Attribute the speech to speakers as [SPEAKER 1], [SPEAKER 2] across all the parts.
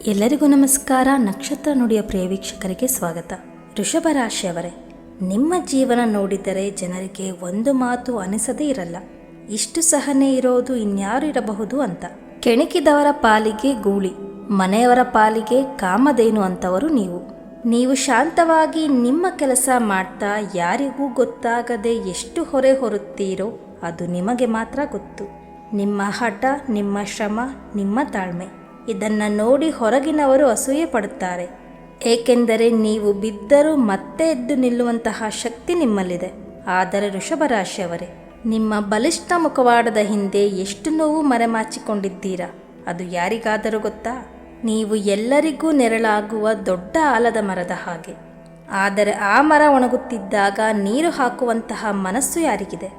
[SPEAKER 1] ಎಲ್ಲರಿಗೂ ನಮಸ್ಕಾರ. ನಕ್ಷತ್ರ ನುಡಿಯ ಪ್ರಿಯ ವೀಕ್ಷಕರಿಗೆ ಸ್ವಾಗತ. ವೃಷಭ ರಾಶಿಯವರೇ, ನಿಮ್ಮ ಜೀವನ ನೋಡಿದರೆ ಜನರಿಗೆ ಒಂದು ಮಾತು ಅನಿಸದೇ ಇರಲ್ಲ, ಇಷ್ಟು ಸಹನೆ ಇರೋದು ಇನ್ಯಾರು ಇರಬಹುದು ಅಂತ. ಕೆಣಕಿದವರ ಪಾಲಿಗೆ ಗೂಳಿ, ಮನೆಯವರ ಪಾಲಿಗೆ ಕಾಮಧೇನು ಅಂತವರು ನೀವು ಶಾಂತವಾಗಿ ನಿಮ್ಮ ಕೆಲಸ ಮಾಡ್ತಾ ಯಾರಿಗೂ ಗೊತ್ತಾಗದೆ ಎಷ್ಟು ಹೊರೆ ಹೊರುತ್ತೀರೋ ಅದು ನಿಮಗೆ ಮಾತ್ರ ಗೊತ್ತು. ನಿಮ್ಮ ಹಠ, ನಿಮ್ಮ ಶ್ರಮ, ನಿಮ್ಮ ತಾಳ್ಮೆ ಇದನ್ನು ನೋಡಿ ಹೊರಗಿನವರು ಅಸೂಯೆ ಪಡುತ್ತಾರೆ. ಏಕೆಂದರೆ ನೀವು ಬಿದ್ದರೂ ಮತ್ತೆ ಎದ್ದು ನಿಲ್ಲುವಂತಹ ಶಕ್ತಿ ನಿಮ್ಮಲ್ಲಿದೆ. ಆದರೆ ವೃಷಭ ರಾಶಿಯವರೇ, ನಿಮ್ಮ ಬಲಿಷ್ಠ ಮುಖವಾಡದ ಹಿಂದೆ ಎಷ್ಟು ನೋವು ಮರೆಮಾಚಿಕೊಂಡಿದ್ದೀರಾ ಅದು ಯಾರಿಗಾದರೂ ಗೊತ್ತಾ? ನೀವು ಎಲ್ಲರಿಗೂ ನೆರಳಾಗುವ ದೊಡ್ಡ ಆಲದ ಮರದ ಹಾಗೆ. ಆದರೆ ಆ ಮರ ಒಣಗುತ್ತಿದ್ದಾಗ ನೀರು ಹಾಕುವಂತಹ ಮನಸ್ಸು ಯಾರಿಗಿದೆ?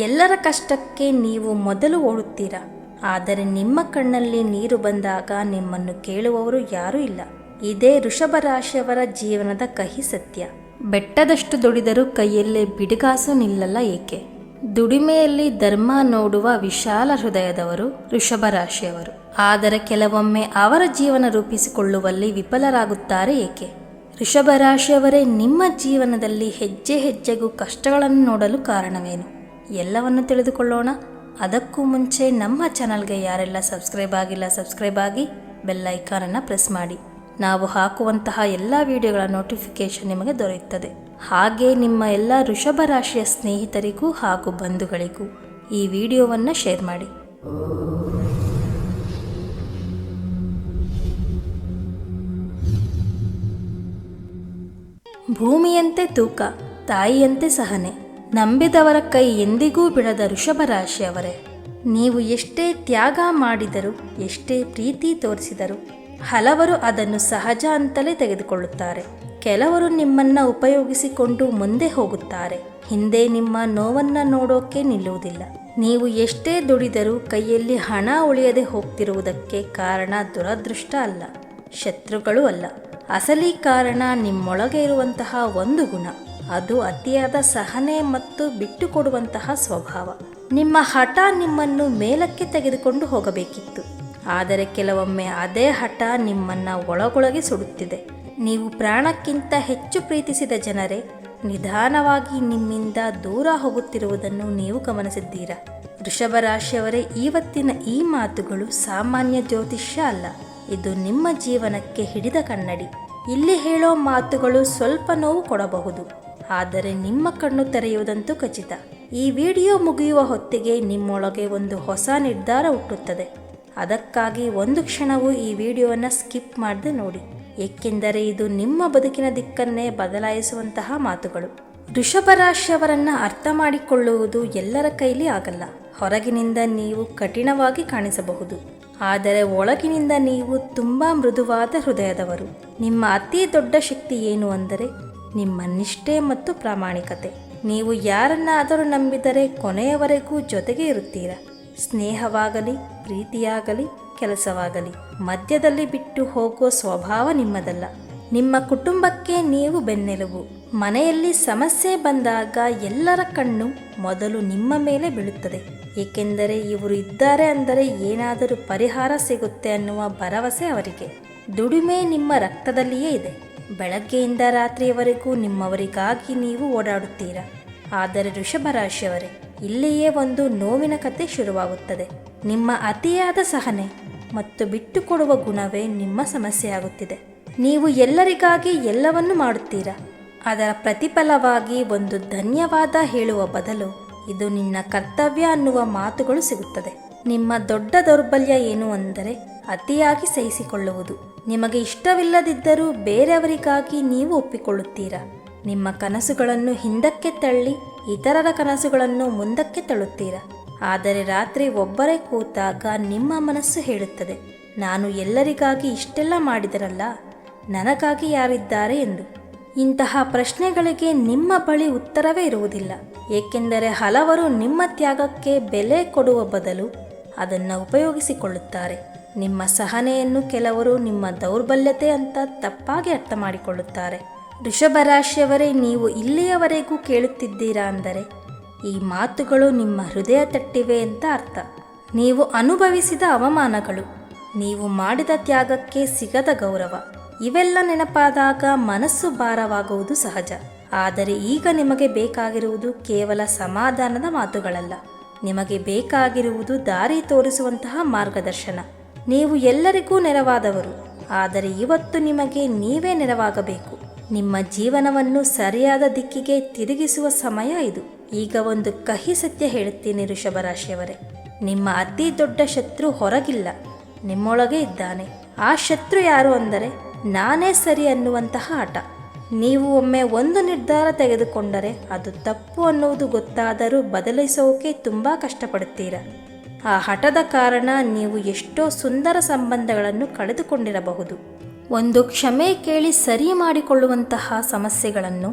[SPEAKER 1] ಎಲ್ಲರ ಕಷ್ಟಕ್ಕೆ ನೀವು ಮೊದಲು ಓಡುತ್ತೀರಾ, ಆದರೆ ನಿಮ್ಮ ಕಣ್ಣಲ್ಲಿ ನೀರು ಬಂದಾಗ ನಿಮ್ಮನ್ನು ಕೇಳುವವರು ಯಾರೂ ಇಲ್ಲ. ಇದೇ ವೃಷಭ ರಾಶಿಯವರ ಜೀವನದ ಕಹಿ ಸತ್ಯ. ಬೆಟ್ಟದಷ್ಟು ದುಡಿದರೂ ಕೈಯಲ್ಲೇ ಬಿಡುಗಾಸು ನಿಲ್ಲಲ್ಲ ಏಕೆ? ದುಡಿಮೆಯಲ್ಲಿ ಧರ್ಮ ನೋಡುವ ವಿಶಾಲ ಹೃದಯದವರು ವೃಷಭ ರಾಶಿಯವರು. ಆದರೆ ಕೆಲವೊಮ್ಮೆ ಅವರ ಜೀವನ ರೂಪಿಸಿಕೊಳ್ಳುವಲ್ಲಿ ವಿಫಲರಾಗುತ್ತಾರೆ ಏಕೆ? ವೃಷಭ ರಾಶಿಯವರೇ, ನಿಮ್ಮ ಜೀವನದಲ್ಲಿ ಹೆಜ್ಜೆ ಹೆಜ್ಜೆಗೂ ಕಷ್ಟಗಳನ್ನು ನೋಡಲು ಕಾರಣವೇನು? ಎಲ್ಲವನ್ನು ತಿಳಿದುಕೊಳ್ಳೋಣ. ಅದಕ್ಕೂ ಮುಂಚೆ ನಮ್ಮ ಚಾನಲ್ಗೆ ಯಾರೆಲ್ಲ ಸಬ್ಸ್ಕ್ರೈಬ್ ಆಗಿಲ್ಲ, ಸಬ್ಸ್ಕ್ರೈಬ್ ಆಗಿ ಬೆಲ್ ಐಕಾನನ್ನು ಪ್ರೆಸ್ ಮಾಡಿ. ನಾವು ಹಾಕುವಂತಹ ಎಲ್ಲ ವಿಡಿಯೋಗಳ ನೋಟಿಫಿಕೇಶನ್ ನಿಮಗೆ ದೊರೆಯುತ್ತದೆ. ಹಾಗೆ ನಿಮ್ಮ ಎಲ್ಲ ವೃಷಭ ರಾಶಿಯ ಸ್ನೇಹಿತರಿಗೂ ಹಾಗೂ ಬಂಧುಗಳಿಗೂ ಈ ವಿಡಿಯೋವನ್ನು ಶೇರ್ ಮಾಡಿ. ಭೂಮಿಯಂತೆ ತೂಕ, ತಾಯಿಯಂತೆ ಸಹನೆ, ನಂಬಿದವರ ಕೈ ಎಂದಿಗೂ ಬಿಡದ ವೃಷಭ ರಾಶಿಯವರೇ, ನೀವು ಎಷ್ಟೇ ತ್ಯಾಗ ಮಾಡಿದರೂ, ಎಷ್ಟೇ ಪ್ರೀತಿ ತೋರಿಸಿದರೂ ಹಲವರು ಅದನ್ನು ಸಹಜ ಅಂತಲೇ ತೆಗೆದುಕೊಳ್ಳುತ್ತಾರೆ. ಕೆಲವರು ನಿಮ್ಮನ್ನು ಉಪಯೋಗಿಸಿಕೊಂಡು ಮುಂದೆ ಹೋಗುತ್ತಾರೆ, ಹಿಂದೆ ನಿಮ್ಮ ನೋವನ್ನು ನೋಡೋಕೆ ನಿಲ್ಲುವುದಿಲ್ಲ. ನೀವು ಎಷ್ಟೇ ದುಡಿದರೂ ಕೈಯಲ್ಲಿ ಹಣ ಉಳಿಯದೆ ಹೋಗ್ತಿರುವುದಕ್ಕೆ ಕಾರಣ ದುರದೃಷ್ಟ ಅಲ್ಲ, ಶತ್ರುಗಳು ಅಲ್ಲ. ಅಸಲಿ ಕಾರಣ ನಿಮ್ಮೊಳಗೆ ಇರುವಂತಹ ಒಂದು ಗುಣ, ಅದು ಅತಿಯಾದ ಸಹನೆ ಮತ್ತು ಬಿಟ್ಟುಕೊಡುವಂತಹ ಸ್ವಭಾವ. ನಿಮ್ಮ ಹಠ ನಿಮ್ಮನ್ನು ಮೇಲಕ್ಕೆ ತೆಗೆದುಕೊಂಡು ಹೋಗಬೇಕಿತ್ತು, ಆದರೆ ಕೆಲವೊಮ್ಮೆ ಅದೇ ಹಠ ನಿಮ್ಮನ್ನು ಒಳಗೊಳಗೆ ಸುಡುತ್ತಿದೆ. ನೀವು ಪ್ರಾಣಕ್ಕಿಂತ ಹೆಚ್ಚು ಪ್ರೀತಿಸಿದ ಜನರೇ ನಿಧಾನವಾಗಿ ನಿಮ್ಮಿಂದ ದೂರ ಹೋಗುತ್ತಿರುವುದನ್ನು ನೀವು ಗಮನಿಸಿದ್ದೀರಾ? ವೃಷಭ ರಾಶಿಯವರೇ, ಇವತ್ತಿನ ಈ ಮಾತುಗಳು ಸಾಮಾನ್ಯ ಜ್ಯೋತಿಷ್ಯ ಅಲ್ಲ, ಇದು ನಿಮ್ಮ ಜೀವನಕ್ಕೆ ಹಿಡಿದ ಕನ್ನಡಿ. ಇಲ್ಲಿ ಹೇಳೋ ಮಾತುಗಳು ಸ್ವಲ್ಪ ನೋವು ಕೊಡಬಹುದು, ಆದರೆ ನಿಮ್ಮ ಕಣ್ಣು ತೆರೆಯುವುದಂತೂ ಖಚಿತ. ಈ ವಿಡಿಯೋ ಮುಗಿಯುವ ಹೊತ್ತಿಗೆ ನಿಮ್ಮೊಳಗೆ ಒಂದು ಹೊಸ ನಿರ್ಧಾರ ಹುಟ್ಟುತ್ತದೆ. ಅದಕ್ಕಾಗಿ ಒಂದು ಕ್ಷಣವೂ ಈ ವಿಡಿಯೋವನ್ನು ಸ್ಕಿಪ್ ಮಾಡದೆ ನೋಡಿ, ಏಕೆಂದರೆ ಇದು ನಿಮ್ಮ ಬದುಕಿನ ದಿಕ್ಕನ್ನೇ ಬದಲಾಯಿಸುವಂತಹ ಮಾತುಗಳು. ವೃಷಭ ರಾಶಿಯವರನ್ನು ಅರ್ಥ ಮಾಡಿಕೊಳ್ಳುವುದು ಎಲ್ಲರ ಕೈಲಿ ಆಗಲ್ಲ. ಹೊರಗಿನಿಂದ ನೀವು ಕಠಿಣವಾಗಿ ಕಾಣಿಸಬಹುದು, ಆದರೆ ಒಳಗಿನಿಂದ ನೀವು ತುಂಬ ಮೃದುವಾದ ಹೃದಯದವರು. ನಿಮ್ಮ ಅತಿ ದೊಡ್ಡ ಶಕ್ತಿ ಏನು ಅಂದರೆ ನಿಮ್ಮ ನಿಷ್ಠೆ ಮತ್ತು ಪ್ರಾಮಾಣಿಕತೆ. ನೀವು ಯಾರನ್ನಾದರೂ ನಂಬಿದರೆ ಕೊನೆಯವರೆಗೂ ಜೊತೆಗೆ ಇರುತ್ತೀರಾ. ಸ್ನೇಹವಾಗಲಿ, ಪ್ರೀತಿಯಾಗಲಿ, ಕೆಲಸವಾಗಲಿ ಮಧ್ಯದಲ್ಲಿ ಬಿಟ್ಟು ಹೋಗೋ ಸ್ವಭಾವ ನಿಮ್ಮದಲ್ಲ. ನಿಮ್ಮ ಕುಟುಂಬಕ್ಕೆ ನೀವು ಬೆನ್ನೆಲುಬು. ಮನೆಯಲ್ಲಿ ಸಮಸ್ಯೆ ಬಂದಾಗ ಎಲ್ಲರ ಕಣ್ಣು ಮೊದಲು ನಿಮ್ಮ ಮೇಲೆ ಬೀಳುತ್ತದೆ, ಏಕೆಂದರೆ ಇವರು ಇದ್ದಾರೆ ಅಂದರೆ ಏನಾದರೂ ಪರಿಹಾರ ಸಿಗುತ್ತೆ ಅನ್ನುವ ಭರವಸೆ ಅವರಿಗೆ. ದುಡಿಮೆ ನಿಮ್ಮ ರಕ್ತದಲ್ಲಿಯೇ ಇದೆ. ಬೆಳಗ್ಗೆಯಿಂದ ರಾತ್ರಿಯವರೆಗೂ ನಿಮ್ಮವರಿಗಾಗಿ ನೀವು ಓಡಾಡುತ್ತೀರಾ. ಆದರೆ ವೃಷಭ ರಾಶಿಯವರೇ, ಇಲ್ಲಿಯೇ ಒಂದು ನೋವಿನ ಕತೆ ಶುರುವಾಗುತ್ತದೆ. ನಿಮ್ಮ ಅತಿಯಾದ ಸಹನೆ ಮತ್ತು ಬಿಟ್ಟುಕೊಡುವ ಗುಣವೇ ನಿಮ್ಮ ಸಮಸ್ಯೆಯಾಗುತ್ತಿದೆ. ನೀವು ಎಲ್ಲರಿಗಾಗಿ ಎಲ್ಲವನ್ನೂ ಮಾಡುತ್ತೀರಾ, ಅದರ ಪ್ರತಿಫಲವಾಗಿ ಒಂದು ಧನ್ಯವಾದ ಹೇಳುವ ಬದಲು ಇದು ನಿನ್ನ ಕರ್ತವ್ಯ ಅನ್ನುವ ಮಾತುಗಳು ಸಿಗುತ್ತದೆ. ನಿಮ್ಮ ದೊಡ್ಡ ದೌರ್ಬಲ್ಯ ಏನು ಅಂದರೆ ಅತಿಯಾಗಿ ಸಹಿಸಿಕೊಳ್ಳುವುದು. ನಿಮಗೆ ಇಷ್ಟವಿಲ್ಲದಿದ್ದರೂ ಬೇರೆಯವರಿಗಾಗಿ ನೀವು ಒಪ್ಪಿಕೊಳ್ಳುತ್ತೀರಾ. ನಿಮ್ಮ ಕನಸುಗಳನ್ನು ಹಿಂದಕ್ಕೆ ತಳ್ಳಿ ಇತರರ ಕನಸುಗಳನ್ನು ಮುಂದಕ್ಕೆ ತಳ್ಳುತ್ತೀರಾ. ಆದರೆ ರಾತ್ರಿ ಒಬ್ಬರೇ ಕೂತಾಗ ನಿಮ್ಮ ಮನಸ್ಸು ಹೇಳುತ್ತದೆ, ನಾನು ಎಲ್ಲರಿಗಾಗಿ ಇಷ್ಟೆಲ್ಲ ಮಾಡಿದರಲ್ಲ, ನನಗಾಗಿ ಯಾರಿದ್ದಾರೆ ಎಂದು. ಇಂತಹ ಪ್ರಶ್ನೆಗಳಿಗೆ ನಿಮ್ಮ ಬಳಿ ಉತ್ತರವೇ ಇರುವುದಿಲ್ಲ, ಏಕೆಂದರೆ ಹಲವರು ನಿಮ್ಮ ತ್ಯಾಗಕ್ಕೆ ಬೆಲೆ ಕೊಡುವ ಬದಲು ಅದನ್ನು ಉಪಯೋಗಿಸಿಕೊಳ್ಳುತ್ತಾರೆ. ನಿಮ್ಮ ಸಹನೆಯನ್ನು ಕೆಲವರು ನಿಮ್ಮ ದೌರ್ಬಲ್ಯತೆ ಅಂತ ತಪ್ಪಾಗಿ ಅರ್ಥ ಮಾಡಿಕೊಳ್ಳುತ್ತಾರೆ. ವೃಷಭ ರಾಶಿಯವರೇ, ನೀವು ಇಲ್ಲಿಯವರೆಗೂ ಕೇಳುತ್ತಿದ್ದೀರಾ ಅಂದರೆ ಈ ಮಾತುಗಳು ನಿಮ್ಮ ಹೃದಯ ತಟ್ಟಿವೆ ಅಂತ ಅರ್ಥ. ನೀವು ಅನುಭವಿಸಿದ ಅವಮಾನಗಳು, ನೀವು ಮಾಡಿದ ತ್ಯಾಗಕ್ಕೆ ಸಿಗದ ಗೌರವ, ಇವೆಲ್ಲ ನೆನಪಾದಾಗ ಮನಸ್ಸು ಭಾರವಾಗುವುದು ಸಹಜ. ಆದರೆ ಈಗ ನಿಮಗೆ ಬೇಕಾಗಿರುವುದು ಕೇವಲ ಸಮಾಧಾನದ ಮಾತುಗಳಲ್ಲ, ನಿಮಗೆ ಬೇಕಾಗಿರುವುದು ದಾರಿ ತೋರಿಸುವಂತಹ ಮಾರ್ಗದರ್ಶನ. ನೀವು ಎಲ್ಲರಿಗೂ ನೆರವಾದವರು, ಆದರೆ ಇವತ್ತು ನಿಮಗೆ ನೀವೇ ನೆರವಾಗಬೇಕು. ನಿಮ್ಮ ಜೀವನವನ್ನು ಸರಿಯಾದ ದಿಕ್ಕಿಗೆ ತಿರುಗಿಸುವ ಸಮಯ ಇದು. ಈಗ ಒಂದು ಕಹಿ ಸತ್ಯ ಹೇಳುತ್ತೀನಿ ವೃಷಭ ರಾಶಿಯವರೇ, ನಿಮ್ಮ ಅತಿ ದೊಡ್ಡ ಶತ್ರು ಹೊರಗಿಲ್ಲ, ನಿಮ್ಮೊಳಗೆ ಇದ್ದಾನೆ. ಆ ಶತ್ರು ಯಾರು ಅಂದರೆ ನಾನೇ ಸರಿ ಅನ್ನುವಂತಹ ಹಠ. ನೀವು ಒಮ್ಮೆ ಒಂದು ನಿರ್ಧಾರ ತೆಗೆದುಕೊಂಡರೆ ಅದು ತಪ್ಪು ಅನ್ನುವುದು ಗೊತ್ತಾದರೂ ಬದಲಿಸೋಕೆ ತುಂಬ ಕಷ್ಟಪಡುತ್ತೀರ. ಆ ಹಠದ ಕಾರಣ ನೀವು ಎಷ್ಟೋ ಸುಂದರ ಸಂಬಂಧಗಳನ್ನು ಕಳೆದುಕೊಂಡಿರಬಹುದು. ಒಂದು ಕ್ಷಮೆ ಕೇಳಿ ಸರಿ ಮಾಡಿಕೊಳ್ಳುವಂತಹ ಸಮಸ್ಯೆಗಳನ್ನು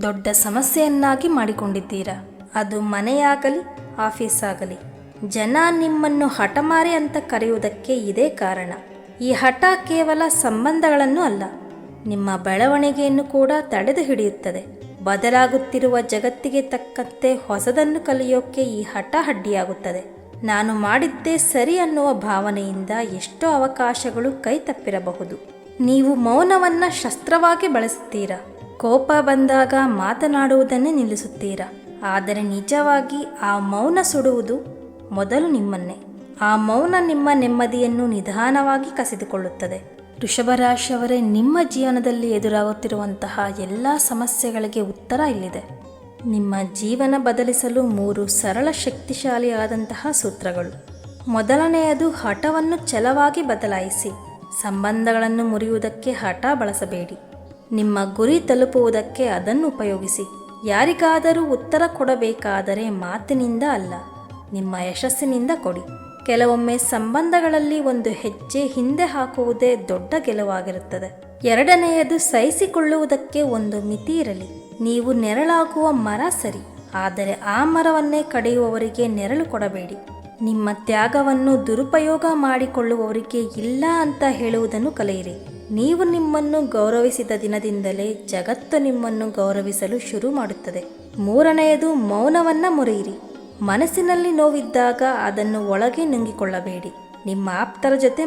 [SPEAKER 1] ದೊಡ್ಡ ಸಮಸ್ಯೆಯನ್ನಾಗಿ ಮಾಡಿಕೊಂಡಿದ್ದೀರಾ. ಅದು ಮನೆಯಾಗಲಿ ಆಫೀಸ್ ಆಗಲಿ. ಜನ ನಿಮ್ಮನ್ನು ಹಠಮಾರಿ ಅಂತ ಕರೆಯುವುದಕ್ಕೆ ಇದೇ ಕಾರಣ. ಈ ಹಠ ಕೇವಲ ಸಂಬಂಧಗಳನ್ನು ಅಲ್ಲ, ನಿಮ್ಮ ಬೆಳವಣಿಗೆಯನ್ನು ಕೂಡ ತಡೆದು ಹಿಡಿಯುತ್ತದೆ. ಬದಲಾಗುತ್ತಿರುವ ಜಗತ್ತಿಗೆ ತಕ್ಕಂತೆ ಹೊಸದನ್ನು ಕಲಿಯೋಕೆ ಈ ಹಠ ಅಡ್ಡಿಯಾಗುತ್ತದೆ. ನಾನು ಮಾಡಿದ್ದೇ ಸರಿ ಅನ್ನುವ ಭಾವನೆಯಿಂದ ಎಷ್ಟೋ ಅವಕಾಶಗಳು ಕೈ ತಪ್ಪಿರಬಹುದು. ನೀವು ಮೌನವನ್ನು ಶಸ್ತ್ರವಾಗಿ ಬಳಸುತ್ತೀರಾ. ಕೋಪ ಬಂದಾಗ ಮಾತನಾಡುವುದನ್ನೇ ನಿಲ್ಲಿಸುತ್ತೀರಾ. ಆದರೆ ನಿಜವಾಗಿ ಆ ಮೌನ ಸುಡುವುದು ಮೊದಲು ನಿಮ್ಮನ್ನೇ. ಆ ಮೌನ ನಿಮ್ಮ ನೆಮ್ಮದಿಯನ್ನು ನಿಧಾನವಾಗಿ ಕಸಿದುಕೊಳ್ಳುತ್ತದೆ. ವೃಷಭ ರಾಶಿಯವರೇ, ನಿಮ್ಮ ಜೀವನದಲ್ಲಿ ಎದುರಾಗುತ್ತಿರುವಂತಹ ಎಲ್ಲ ಸಮಸ್ಯೆಗಳಿಗೆ ಉತ್ತರ ಇಲ್ಲಿದೆ. ನಿಮ್ಮ ಜೀವನ ಬದಲಿಸಲು 3 ಸರಳ ಶಕ್ತಿಶಾಲಿಯಾದಂತಹ ಸೂತ್ರಗಳು. ಮೊದಲನೆಯದು, ಹಠವನ್ನು ಛಲವಾಗಿ ಬದಲಾಯಿಸಿ. ಸಂಬಂಧಗಳನ್ನು ಮುರಿಯುವುದಕ್ಕೆ ಹಠ ಬಳಸಬೇಡಿ, ನಿಮ್ಮ ಗುರಿ ತಲುಪುವುದಕ್ಕೆ ಅದನ್ನು ಉಪಯೋಗಿಸಿ. ಯಾರಿಗಾದರೂ ಉತ್ತರ ಕೊಡಬೇಕಾದರೆ ಮಾತಿನಿಂದ ಅಲ್ಲ, ನಿಮ್ಮ ಯಶಸ್ಸಿನಿಂದ ಕೊಡಿ. ಕೆಲವೊಮ್ಮೆ ಸಂಬಂಧಗಳಲ್ಲಿ ಒಂದು ಹೆಜ್ಜೆ ಹಿಂದೆ ಹಾಕುವುದೇ ದೊಡ್ಡ ಗೆಲುವಾಗಿರುತ್ತದೆ. ಎರಡನೆಯದು, ಸಹಿಸಿಕೊಳ್ಳುವುದಕ್ಕೆ ಒಂದು ಮಿತಿ ಇರಲಿ. ನೀವು ನೆರಳಾಗುವ ಮರ ಸರಿ, ಆದರೆ ಆ ಮರವನ್ನೇ ಕಡಿಯುವವರಿಗೆ ನೆರಳು ಕೊಡಬೇಡಿ. ನಿಮ್ಮ ತ್ಯಾಗವನ್ನು ದುರುಪಯೋಗ ಮಾಡಿಕೊಳ್ಳುವವರಿಗೆ ಇಲ್ಲ ಅಂತ ಹೇಳುವುದನ್ನು ಕಲಿಯಿರಿ. ನೀವು ನಿಮ್ಮನ್ನು ಗೌರವಿಸಿದ ದಿನದಿಂದಲೇ ಜಗತ್ತು ನಿಮ್ಮನ್ನು ಗೌರವಿಸಲು ಶುರು ಮಾಡುತ್ತದೆ. ಮೂರನೆಯದು, ಮೌನವನ್ನು ಮುರಿಯಿರಿ. ಮನಸ್ಸಿನಲ್ಲಿ ನೋವಿದ್ದಾಗ ಅದನ್ನು ಒಳಗೆ ನುಂಗಿಕೊಳ್ಳಬೇಡಿ. ನಿಮ್ಮ ಆಪ್ತರ ಜೊತೆ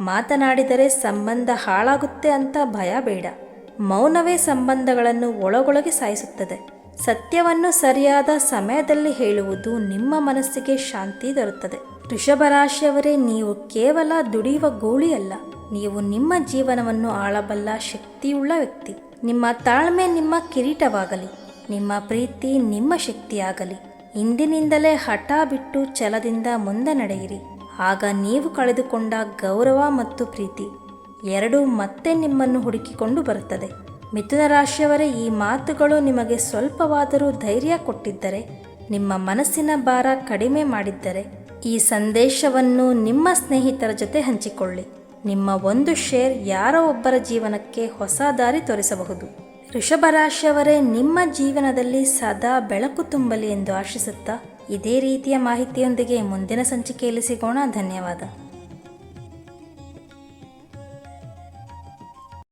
[SPEAKER 1] ಮಾತನಾಡಿದರೆ ಸಂಬಂಧ ಹಾಳಾಗುತ್ತೆ ಅಂತ ಭಯ ಬೇಡ. ಮೌನವೇ ಸಂಬಂಧಗಳನ್ನು ಒಳಗೊಳಗೆ ಸಾಯಿಸುತ್ತದೆ. ಸತ್ಯವನ್ನು ಸರಿಯಾದ ಸಮಯದಲ್ಲಿ ಹೇಳುವುದು ನಿಮ್ಮ ಮನಸ್ಸಿಗೆ ಶಾಂತಿ ತರುತ್ತದೆ. ವೃಷಭ ರಾಶಿಯವರೇ, ನೀವು ಕೇವಲ ದುಡಿಯುವ ಗೂಳಿಯಲ್ಲ, ನೀವು ನಿಮ್ಮ ಜೀವನವನ್ನು ಆಳಬಲ್ಲ ಶಕ್ತಿಯುಳ್ಳ ವ್ಯಕ್ತಿ. ನಿಮ್ಮ ತಾಳ್ಮೆ ನಿಮ್ಮ ಕಿರೀಟವಾಗಲಿ, ನಿಮ್ಮ ಪ್ರೀತಿ ನಿಮ್ಮ ಶಕ್ತಿಯಾಗಲಿ. ಇಂದಿನಿಂದಲೇ ಹಠ ಬಿಟ್ಟು ಛಲದಿಂದ ಮುಂದೆ ನಡೆಯಿರಿ. ಆಗ ನೀವು ಕಳೆದುಕೊಂಡ ಗೌರವ ಮತ್ತು ಪ್ರೀತಿ ಎರಡೂ ಮತ್ತೆ ನಿಮ್ಮನ್ನು ಹುಡುಕಿಕೊಂಡು ಬರುತ್ತದೆ. ಮಿಥುನ ರಾಶಿಯವರೇ, ಈ ಮಾತುಗಳು ನಿಮಗೆ ಸ್ವಲ್ಪವಾದರೂ ಧೈರ್ಯ ಕೊಟ್ಟಿದ್ದರೆ, ನಿಮ್ಮ ಮನಸ್ಸಿನ ಭಾರ ಕಡಿಮೆ ಮಾಡಿದ್ದರೆ, ಈ ಸಂದೇಶವನ್ನು ನಿಮ್ಮ ಸ್ನೇಹಿತರ ಜೊತೆ ಹಂಚಿಕೊಳ್ಳಿ. ನಿಮ್ಮ ಒಂದು ಶೇರ್ ಯಾರೋ ಒಬ್ಬರ ಜೀವನಕ್ಕೆ ಹೊಸ ದಾರಿ ತೋರಿಸಬಹುದು. ವೃಷಭ ರಾಶಿಯವರೇ, ನಿಮ್ಮ ಜೀವನದಲ್ಲಿ ಸದಾ ಬೆಳಕು ತುಂಬಲಿ ಎಂದು ಆಶಿಸುತ್ತಾ ಇದೇ ರೀತಿಯ ಮಾಹಿತಿಯೊಂದಿಗೆ ಮುಂದಿನ ಸಂಚಿಕೆಯಲ್ಲಿ ಸಿಗೋಣ. ಧನ್ಯವಾದ.